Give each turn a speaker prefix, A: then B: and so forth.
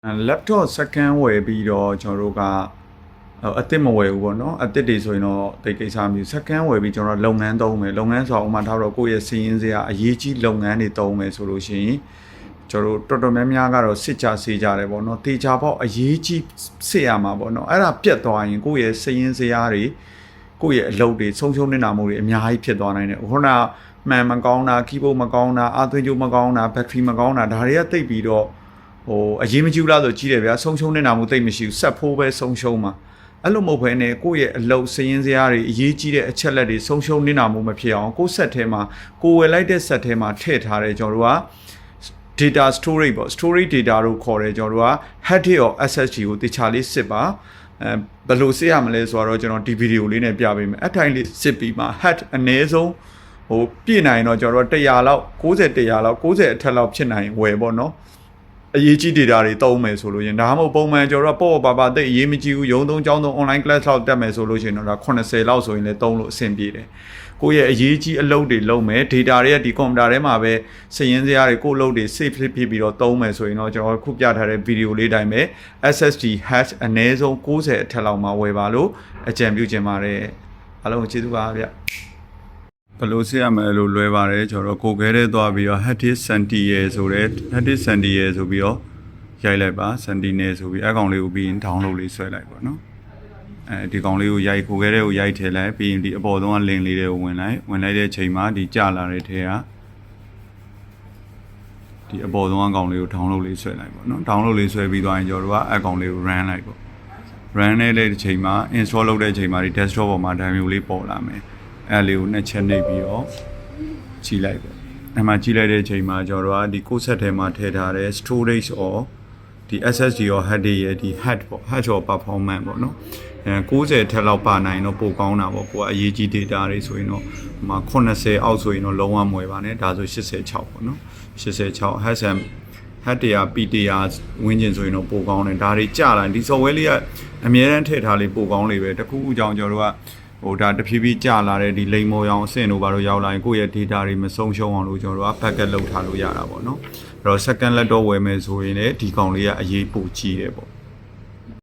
A: laptop second ဝယ်ပြီးတော့ကျွန်တော်တို့ကအစ်စ်မဝယ်ဘူးပေါ့နော်အစ်စ်တွေဆိုရင်တော့တိတ်ကိစ္စမျိုး second ဝယ်ပြီးကျွန်တော်လုပ်ငန်းသုံးမယ်လုပ်ငန်းဆိုတော့ဥမာထားတော့ကိုယ့်ရဲ့စီးရင်စရာအရေးကြီးလုပ်ငန်းတွေသုံးမယ်ဆိုလို့ရှိရင်ကျွန်တော်တို့တော်တော်များများကတော့စစ်ကြစေးကြတယ်ပေါ့နော်တေချာပေါ့အရေးကြီးစစ်ရမှာပေါ့နော်အဲ့ဒါပြတ်သွားရင်ကိုယ့်ရဲ့စီးရင်စရာတွေကိုယ့်ရဲ့အလုပ်တွေဆုံးရှုံးနေတာမျိုးတွေအများကြီးဖြစ်သွားနိုင်တယ်ခုနမှန်မကောင်းတာ keyboard မကောင်းတာအာသွင်းကြိုးမကောင်းတာ battery မကောင်းတာဒါတွေကတိတ်ပြီးတော့အရေးမကြီးဘူးလားဆိုကြီးတယ်ဗျာဆုံးရှုံးနေတာမျိုးတိတ်မရှိဘူးဆက်ဖို့ပဲဆုံးရှုံးမှာအဲ့လိုမဟုတ်ဘဲနဲ့ကိုယ့်ရဲ့အလုပ်စရင်စရာတွေအရေးကြီးတဲ့အချက်လက်တွေဆုံးရှုံးနေတာမျိုးမဖြစ်အောင်ကိုယ့်ဆက်ထဲမှာကိုယ်ဝယ်လိုက်တဲ့ဆက်ထဲမှာထည့်ထားတယ်ကျွန်တော်တို့က data storage ပေါ့ storage data လို့ခေါ်တယ်ကျွန်တော်တို့က hard disk or SSD ကိုတခြားလေးစစ်ပါဘယ်လိုစစ်ရမလဲဆိုတော့ကျွန်တော်ဒီဗီဒီယိုလေးနဲ့ပြပေးမယ်အထိုင်လေးစစ်ပြီးမှ hard အနည်းဆုံးပြည့်နိုင်တော့ကျွန်တော်တို့100လောက်90လောက်90အထက်လောက်ဖြစ်နိုင်ဝယ်ပေါ့နော်အရေးကြီး data တွေသုံးမယ်ဆိုလို့ရင်ဒါမှမဟုတ်ပုံမှန်ကျွန်တော်တို့ပေါ့ပါတိတ်အရေးမကြီးဘူးရုံးသုံးကျောင်းသုံး online class လောက်တက်မယ်ဆိုလို့ရှိရင်တော့ဒါ80လောက်ဆိုရင်လည်းသုံးလို့အဆင်ပြေတယ်ကိုယ့်ရဲ့အရေးကြီးအလုပ်တွေလုပ်မယ် data တွေကဒီ computer ထဲမှာပဲစရင်းစရာတွေကိုယ့်အလုပ်တွေ save ဖြစ်ပြီးတော့သုံးမယ်ဆိုရင်တော့ကျွန်တော်ခုပြထားတဲ့ video လေးတိုင်းပဲ SSD hash အနည်းဆုံး90အထက်လောက်မှာဝယ်ပါလို့အကြံပြုချင်ပါတယ်အားလုံးကျေးဇူးပါဗျဘယ်လိုစစ်ရမလဲလို့လွယ်ပါတယ်ကျွန်တော်ကိုယ်ခဲတဲ့သွားပြီးတော့ hard disk Sentinel ဆိုတဲ့ hard disk Sentinel ဆိုပြီးတော့ရိုက်လိုက်ပါ Sentinel ဆိုပြီးအကောင်လေးကိုပြီးရင် download လေးဆွဲလိုက်ပါနော်ဒီကောင်လေးကိုရိုက်ကိုယ်ခဲတဲ့ကိုရိုက်ထည့်လိုက်ပြီးရင်ဒီအပေါ်ဆုံးက link လေးတွေကိုဝင်လိုက်တဲ့အချိန်မှာဒီကြာလာတဲ့ထဲကဒီအပေါ်ဆုံးကကောင်လေးကို download လေးဆွဲလိုက်ပါနော် download လေးဆွဲပြီးသွားရင်ကျွန်တော်တို့ကအကောင်လေးကို run လိုက်ပေါ့ run တဲ့အချိန်မှာ install လုပ်တဲ့အချိန်မှာဒီ desktop ပေါ်မှာဒါမျိုးလေးပေါ်လာမယ်အဲ့လေးကိုနှစ်ချက်နှိပ်ပြီးတော့ကြည့်လိုက်ပေါ့အဲ့မှာကြည့်လိုက်တဲ့အချိန်မှာကျွန်တော်တို့ကဒီကိုယ်ဆက်ထဲမှာထည့်ထားတဲ့ storage or ဒီ SSD or hard disk ရဲ့ဒီ hash ပေါ့ hash or performance ပေါ့နော်90ထက်လောက်ပါနိုင်တော့ပိုကောင်းတာပေါ့ကိုကအရေးကြီး data တွေဆိုရင်တော့ဟို80အောက်ဆိုရင်တော့လုံးဝမွယ်ပါနဲ့ဒါဆို86ပေါ့နော်86 hash တရား P တရားဝင်းကျင်ဆိုရင်တော့ပိုကောင်းတယ်ဒါတွေကြာလာဒီ software လေးကအများအားထည့်ထားလေးပိုကောင်းလေးပဲတခုခုကြောင့်ကျွန်တော်တို့ကဒါတဖြည်းဖြည်းကြာလာတဲ့ဒီလိမ်မော်ရောင်အဆင့်တို့ဘာလို့ရောက်လာရင်ကိုယ့်ရဲ့ data တွေမဆုံးရှုံးအောင်လို့ကျွန်တော်တို့က backup လုပ်ထားလို့ရတာပေါ့နော်အဲ့တော့ second laptop ဝယ်မယ်ဆိုရင်လည်းဒီကောင်လေးကအရေးပိုကြီးတယ်ပေါ့